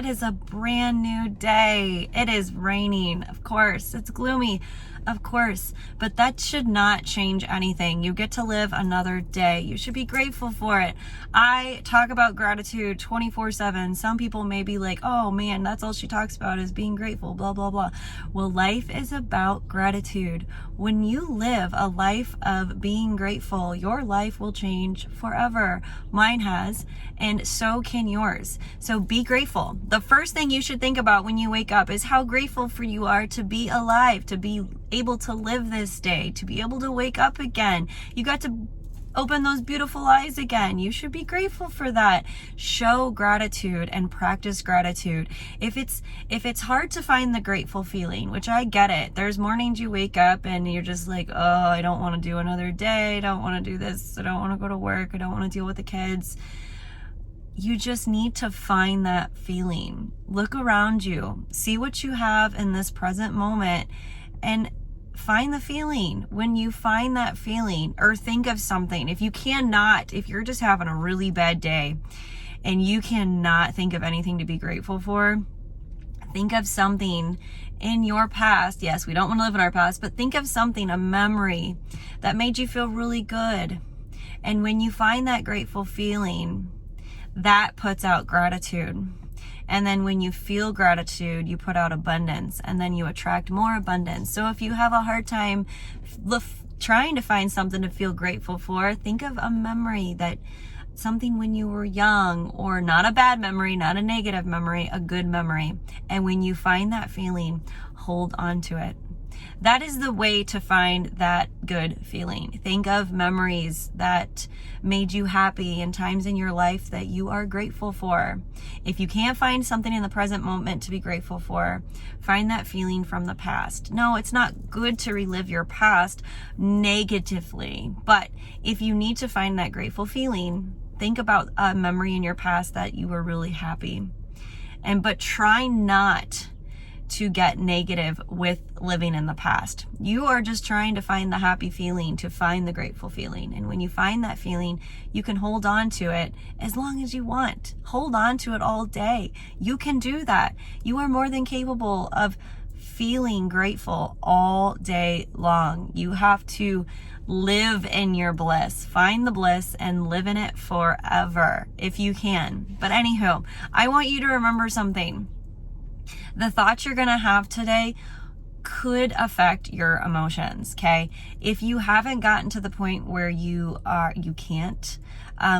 It is a brand new day. It is raining, of course. It's gloomy, of course. But that should not change anything. You get to live another day. You should be grateful for it. I talk about gratitude 24/7. Some people may be like, oh man, that's all she talks about is being grateful, blah, blah, blah. Well, life is about gratitude. When you live a life of being grateful, your life will change forever. Mine has, and so can yours. So be grateful. The first thing you should think about when you wake up is how grateful for you are to be alive, to be able to live this day, to be able to wake up again. You got to open those beautiful eyes again. You should be grateful for that. Show gratitude and practice gratitude. If it's hard to find the grateful feeling, which I get it. There's mornings you wake up and you're just like, oh, I don't want to do another day. I don't want to do this. I don't want to go to work. I don't want to deal with the kids. You just need to find that feeling. Look around you. See what you have in this present moment and find the feeling. When you find that feeling, or think of something, if you're just having a really bad day and you cannot think of anything to be grateful for, think of something in your past. Yes, we don't want to live in our past, but think of something, a memory that made you feel really good. And when you find that grateful feeling, that puts out gratitude. And then when you feel gratitude, you put out abundance, and then you attract more abundance. So if you have a hard time trying to find something to feel grateful for, think of a memory, that something when you were young, or not a bad memory, not a negative memory, a good memory. And when you find that feeling, hold on to it. That is the way to find that good feeling. Think of memories that made you happy and times in your life that you are grateful for. If you can't find something in the present moment to be grateful for, find that feeling from the past. No, it's not good to relive your past negatively, but if you need to find that grateful feeling, think about a memory in your past that you were really happy. But try not to get negative with living in the past. You are just trying to find the happy feeling, to find the grateful feeling. And when you find that feeling, you can hold on to it as long as you want. Hold on to it all day. You can do that. You are more than capable of feeling grateful all day long. You have to live in your bliss. Find the bliss and live in it forever if you can. But anywho, I want you to remember something. The thoughts you're going to have today could affect your emotions, okay? If you haven't gotten to the point where you can't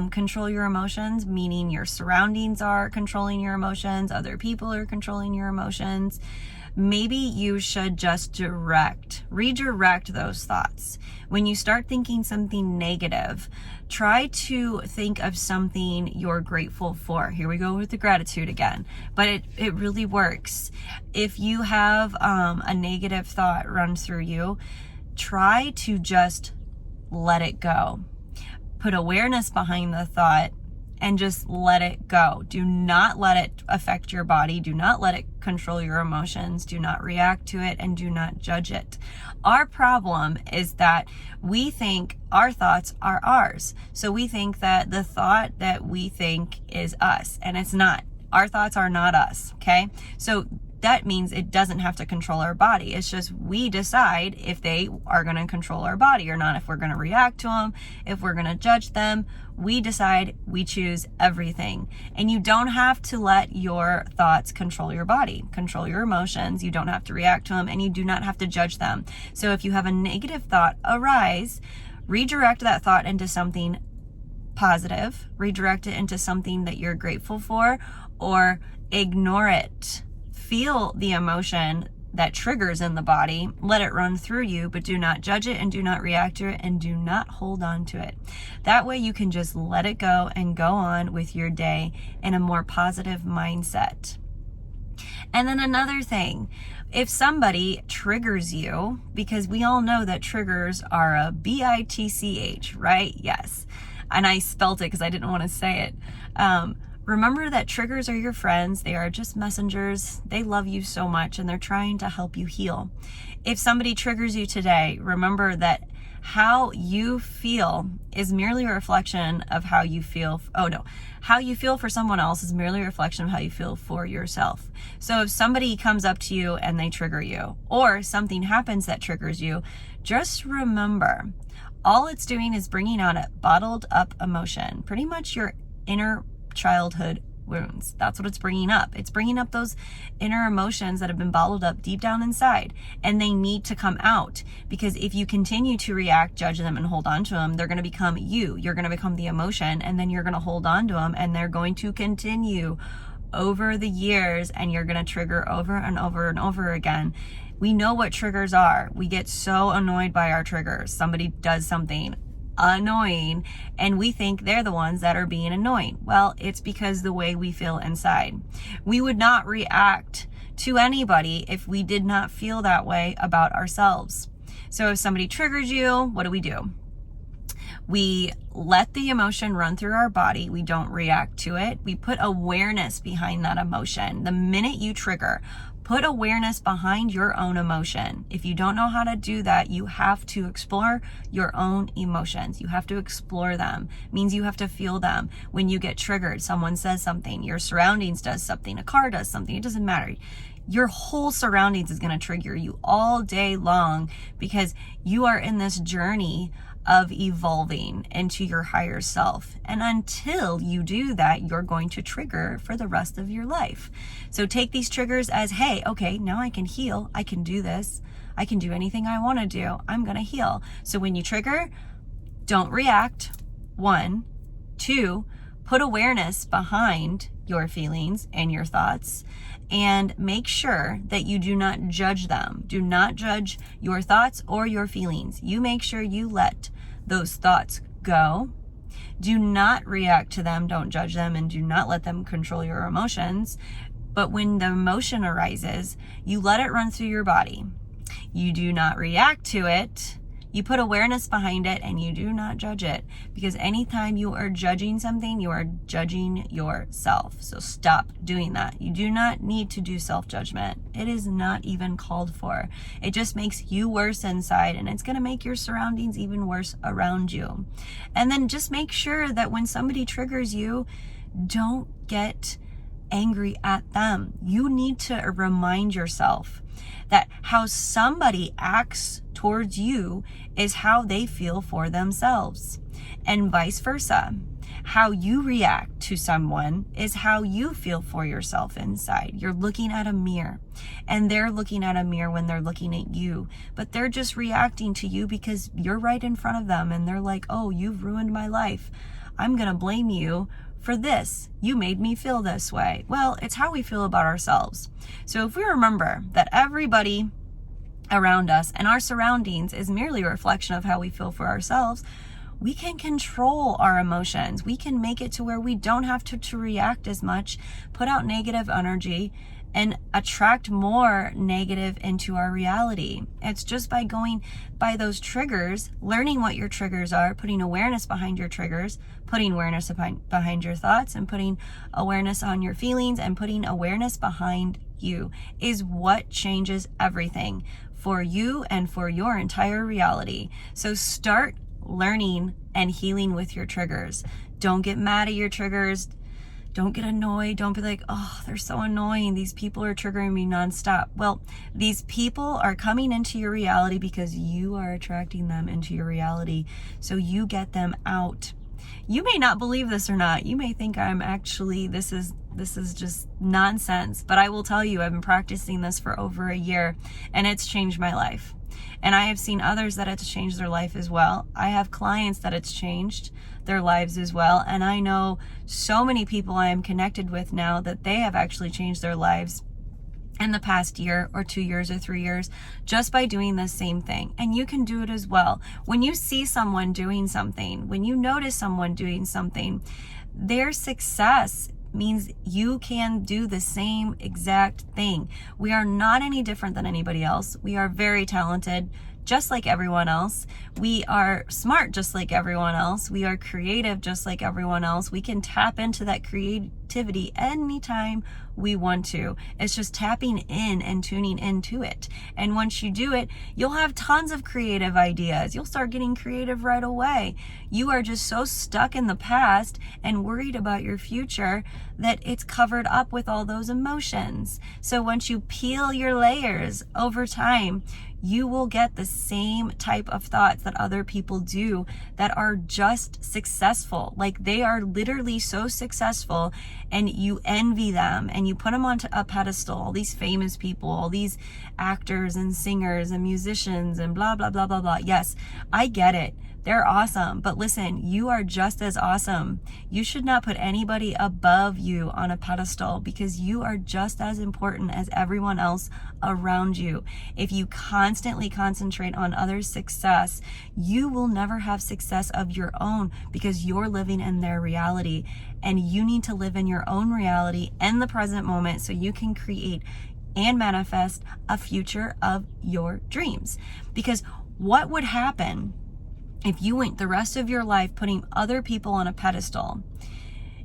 control your emotions, meaning your surroundings are controlling your emotions, other people are controlling your emotions, maybe you should just redirect those thoughts. When you start thinking something negative, try to think of something you're grateful for. Here we go with the gratitude again, but it really works. If you have a negative thought run through you, try to just let it go. Put awareness behind the thought and just let it go. Do not let it affect your body. Do not let it control your emotions. Do not react to it, and do not judge it. Our problem is that we think our thoughts are ours. So we think that the thought that we think is us, and it's not. Our thoughts are not us, okay? So that means it doesn't have to control our body. It's just we decide if they are going to control our body or not, if we're going to react to them, if we're going to judge them. We decide, we choose everything. And you don't have to let your thoughts control your body, control your emotions. You don't have to react to them, and you do not have to judge them. So if you have a negative thought arise, redirect that thought into something positive, redirect it into something that you're grateful for, or ignore it. Feel the emotion that triggers in the body, let it run through you, but do not judge it and do not react to it and do not hold on to it. That way you can just let it go and go on with your day in a more positive mindset. And then another thing, if somebody triggers you, because we all know that triggers are a bitch, right? Yes. And I spelt it because I didn't want to say it. Remember that triggers are your friends. They are just messengers. They love you so much, and they're trying to help you heal. If somebody triggers you today, remember that How you feel is merely a reflection of how you feel. How you feel for someone else is merely a reflection of how you feel for yourself. So if somebody comes up to you and they trigger you, or something happens that triggers you, just remember, all it's doing is bringing out a bottled up emotion, pretty much your inner childhood wounds. That's what it's bringing up. It's bringing up those inner emotions that have been bottled up deep down inside, and they need to come out, because if you continue to react, judge them, and hold on to them, they're going to become you. You're going to become the emotion, and then you're going to hold on to them, and they're going to continue over the years, and you're going to trigger over and over and over again. We know what triggers are. We get so annoyed by our triggers. Somebody does something annoying and we think they're the ones that are being annoying. Well, it's because the way we feel inside. We would not react to anybody if we did not feel that way about ourselves. So if somebody triggers you, what do? We let the emotion run through our body. We don't react to it. We put awareness behind that emotion. The minute you trigger, put awareness behind your own emotion. If you don't know how to do that, you have to explore your own emotions. You have to explore them. It means you have to feel them. When you get triggered, someone says something, your surroundings does something, a car does something, it doesn't matter. Your whole surroundings is going to trigger you all day long, because you are in this journey of evolving into your higher self. And until you do that, you're going to trigger for the rest of your life. So take these triggers as, hey, okay, now I can heal. I can do this. I can do anything I want to do. I'm going to heal. So when you trigger, don't react. 1, 2, put awareness behind your feelings and your thoughts, and make sure that you do not judge them. Do not judge your thoughts or your feelings. You make sure you let those thoughts go. Do not react to them. Don't judge them, and do not let them control your emotions. But when the emotion arises, you let it run through your body. You do not react to it. You put awareness behind it, and you do not judge it, because anytime you are judging something, you are judging yourself. So stop doing that. You do not need to do self-judgment. It is not even called for. It just makes you worse inside, and it's going to make your surroundings even worse around you. And then just make sure that when somebody triggers you, don't get angry at them. You need to remind yourself that how somebody acts towards you is how they feel for themselves, and vice versa. How you react to someone is how you feel for yourself inside. You're looking at a mirror, and they're looking at a mirror when they're looking at you, but they're just reacting to you because you're right in front of them, and they're like, oh, you've ruined my life. I'm gonna blame you for this. You made me feel this way. Well, it's how we feel about ourselves. So if we remember that everybody around us and our surroundings is merely a reflection of how we feel for ourselves, we can control our emotions. We can make it to where we don't have to react as much, put out negative energy, and attract more negative into our reality. It's just by going by those triggers, learning what your triggers are, putting awareness behind your triggers, putting awareness behind your thoughts, and putting awareness on your feelings, and putting awareness behind you is what changes everything for you and for your entire reality. So start learning and healing with your triggers. Don't get mad at your triggers. Don't get annoyed. Don't be like, oh, they're so annoying. These people are triggering me nonstop. Well, these people are coming into your reality because you are attracting them into your reality. So you get them out. You may not believe this or not. You may think I'm actually, this is just nonsense. But I will tell you, I've been practicing this for over a year, and it's changed my life. And I have seen others that it's changed their life as well. I have clients that it's changed their lives as well. And I know so many people I am connected with now that they have actually changed their lives in the past year or 2 years or 3 years just by doing the same thing. And you can do it as well. When you see someone doing something, when you notice someone doing something, their success means you can do the same exact thing. We are not any different than anybody else. We are very talented, just like everyone else. We are smart just like everyone else. We are creative just like everyone else. We can tap into that creativity anytime we want to. It's just tapping in and tuning into it. And once you do it, you'll have tons of creative ideas. You'll start getting creative right away. You are just so stuck in the past and worried about your future that it's covered up with all those emotions. So once you peel your layers over time, you will get the same type of thoughts that other people do that are just successful. Like they are literally so successful and you envy them and you put them onto a pedestal, all these famous people, all these actors and singers and musicians and blah, blah, blah, blah, blah. Yes, I get it. They're awesome. But listen, you are just as awesome. You should not put anybody above you on a pedestal because you are just as important as everyone else around you. If you constantly concentrate on others' success, you will never have success of your own because you're living in their reality. And you need to live in your own reality in the present moment so you can create and manifest a future of your dreams. Because what would happen if you went the rest of your life putting other people on a pedestal?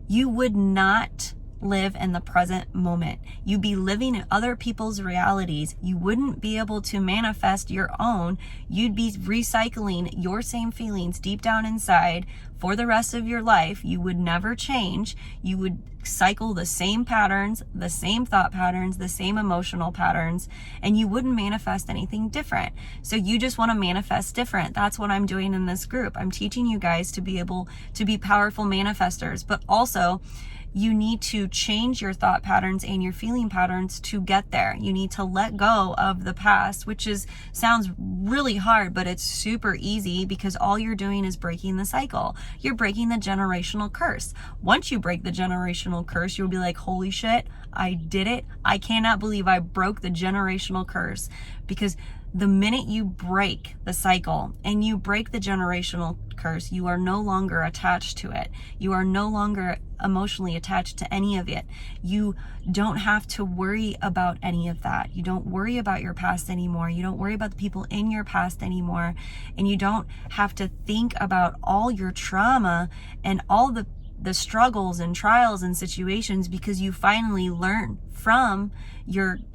You would not live in the present moment. You'd be living in other people's realities. You wouldn't be able to manifest your own. You'd be recycling your same feelings deep down inside for the rest of your life. You would never change. You would cycle the same patterns, the same thought patterns, the same emotional patterns, and you wouldn't manifest anything different. So you just want to manifest different. That's what I'm doing in this group. I'm teaching you guys to be able to be powerful manifestors, but also you need to change your thought patterns and your feeling patterns to get there. You need to let go of the past, which sounds really hard, but it's super easy because all you're doing is breaking the cycle. You're breaking the generational curse. Once you break the generational curse, you'll be like, holy shit, I did it. I cannot believe I broke the generational curse. Because the minute you break the cycle and you break the generational curse, you are no longer attached to it. You are no longer emotionally attached to any of it. You don't have to worry about any of that. You don't worry about your past anymore. You don't worry about the people in your past anymore. And you don't have to think about all your trauma and all the struggles and trials and situations because you finally learn from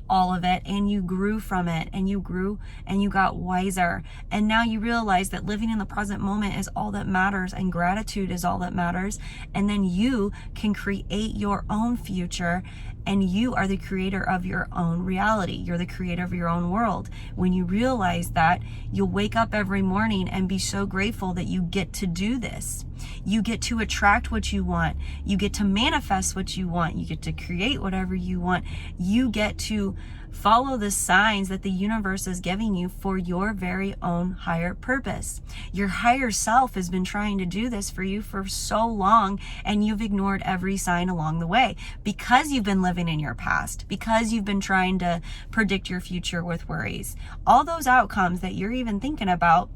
all of it and you grew from it and you grew and you got wiser. And now you realize that living in the present moment is all that matters and gratitude is all that matters. And then you can create your own future and you are the creator of your own reality. You're the creator of your own world. When you realize that, you'll wake up every morning and be so grateful that you get to do this. You get to attract what you want. You get to manifest what you want. You get to create whatever you want. You get to follow the signs that the universe is giving you for your very own higher purpose. Your higher self has been trying to do this for you for so long, and you've ignored every sign along the way because you've been living in your past, because you've been trying to predict your future with worries. All those outcomes that you're even thinking about,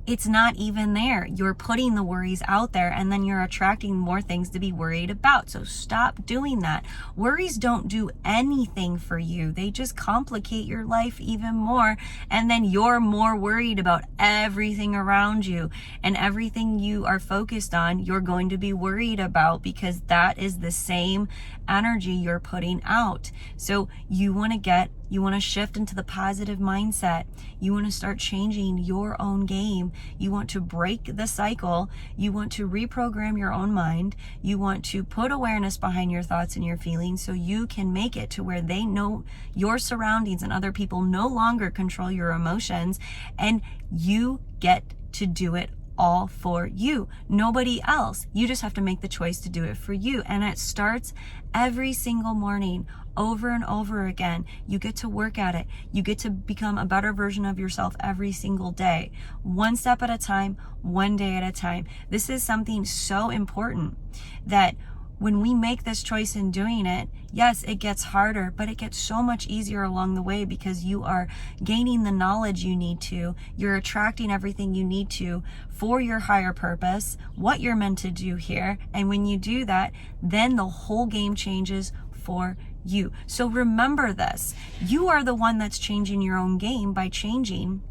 it's not even there. You're putting the worries out there and then you're attracting more things to be worried about. So stop doing that. Worries don't do anything for you. They just complicate your life even more. And then you're more worried about everything around you, and everything you are focused on, you're going to be worried about because that is the same energy you're putting out. So you want to shift into the positive mindset. You want to start changing your own game. You want to break the cycle. You want to reprogram your own mind. You want to put awareness behind your thoughts and your feelings so you can make it to where they know your surroundings and other people no longer control your emotions, and you get to do it all for you. Nobody else. You just have to make the choice to do it for you. And it starts every single morning, over and over again. You get to work at it. You get to become a better version of yourself every single day. One step at a time, one day at a time. This is something so important that when we make this choice in doing it, yes, it gets harder, but it gets so much easier along the way because you are gaining the knowledge you need to. You're attracting everything you need to for your higher purpose, what you're meant to do here. And when you do that, then the whole game changes for you. So remember this. You are the one that's changing your own game by changing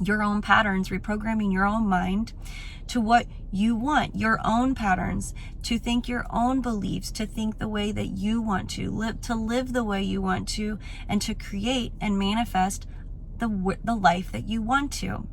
your own patterns, reprogramming your own mind to what you want, your own patterns, to think your own beliefs, to think the way that you want to live the way you want to, and to create and manifest the life that you want to.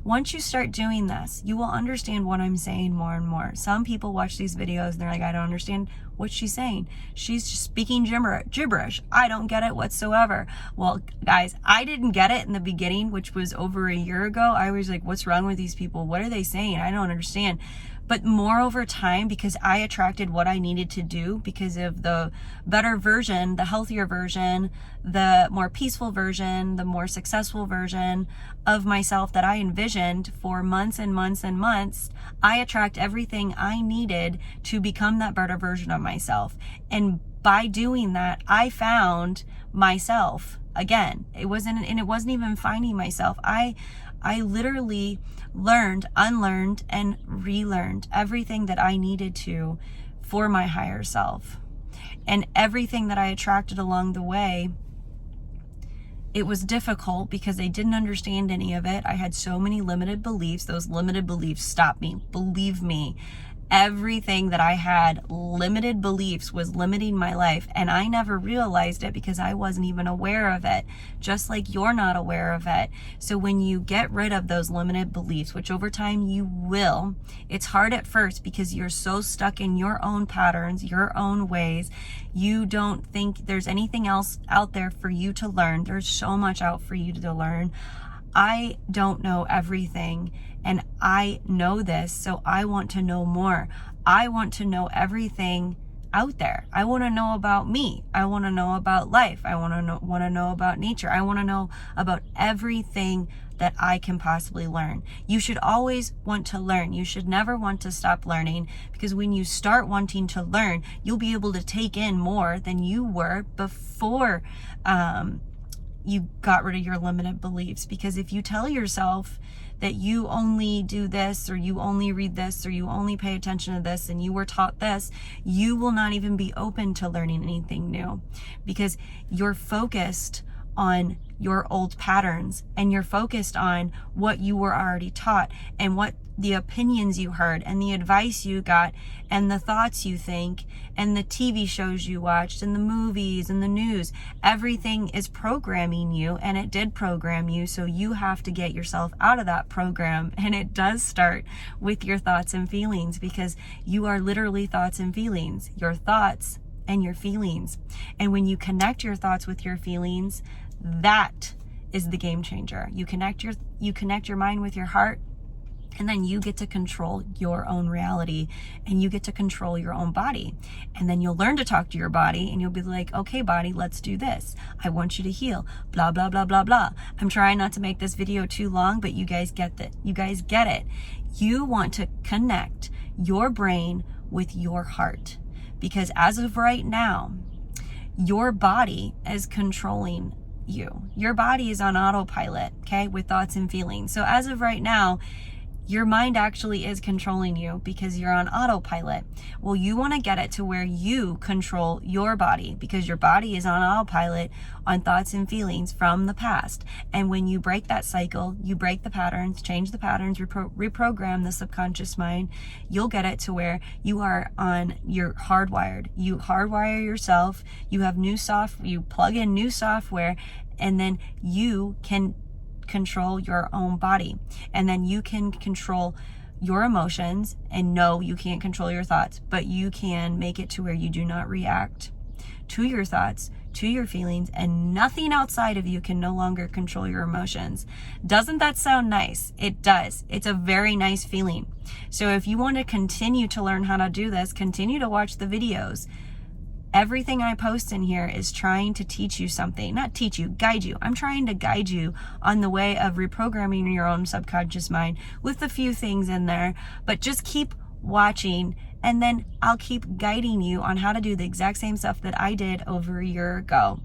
Once you start doing this, you will understand what I'm saying more and more. Some people watch these videos and they're like, I don't understand what she's saying. She's just speaking gibberish. I don't get it whatsoever. Well, guys, I didn't get it in the beginning, which was over a year ago. I was like, what's wrong with these people? What are they saying? I don't understand. But more over time, because I attracted what I needed to do because of the better version, the healthier version, the more peaceful version, the more successful version of myself that I envisioned for months and months and months, I attract everything I needed to become that better version of myself. And by doing that, I found myself again. It wasn't even finding myself. I literally learned, unlearned, and relearned everything that I needed to for my higher self. And everything that I attracted along the way, it was difficult because I didn't understand any of it. I had so many limited beliefs. Those limited beliefs stopped me. Believe me, everything that I had, limited beliefs, was limiting my life. And I never realized it because I wasn't even aware of it, just like you're not aware of it. So when you get rid of those limited beliefs, which over time you will, it's hard at first because you're so stuck in your own patterns, your own ways. You don't think there's anything else out there for you to learn. There's so much out for you to learn. I don't know everything, and I know this, so I want to know more. I want to know everything out there. I want to know about me. I want to know about life. I want to know about nature. I want to know about everything that I can possibly learn. You should always want to learn. You should never want to stop learning, because when you start wanting to learn, you'll be able to take in more than you were before you got rid of your limited beliefs. Because if you tell yourself that you only do this, or you only read this, or you only pay attention to this, and you were taught this, you will not even be open to learning anything new, because you're focused on your old patterns, and you're focused on what you were already taught, and what the opinions you heard, and the advice you got, and the thoughts you think, and the TV shows you watched, and the movies, and the news. Everything is programming you, and it did program you, so you have to get yourself out of that program. And it does start with your thoughts and feelings, because you are literally thoughts and feelings. Your thoughts and your feelings. And when you connect your thoughts with your feelings, that is the game changer. You connect your mind with your heart, and then you get to control your own reality, and you get to control your own body. And then you'll learn to talk to your body, and you'll be like, okay, body, let's do this. I want you to heal, blah, blah, blah, blah, blah. I'm trying not to make this video too long, but you guys get that. You guys get it. You want to connect your brain with your heart, because as of right now, your body is controlling you. Your body is on autopilot, okay, with thoughts and feelings. So as of right now, your mind actually is controlling you because you're on autopilot. Well, you want to get it to where you control your body, because your body is on autopilot on thoughts and feelings from the past. And when you break that cycle, you break the patterns, change the patterns, reprogram the subconscious mind, you'll get it to where you're hardwired. You hardwire yourself, you have you plug in new software, and then you can control your own body. And then you can control your emotions. And no, you can't control your thoughts, but you can make it to where you do not react to your thoughts, to your feelings, and nothing outside of you can no longer control your emotions. Doesn't that sound nice? It does. It's a very nice feeling. So if you want to continue to learn how to do this, continue to watch the videos. Everything I post in here is trying to teach you something. Not teach you, guide you. I'm trying to guide you on the way of reprogramming your own subconscious mind with a few things in there. But just keep watching, and then I'll keep guiding you on how to do the exact same stuff that I did over a year ago.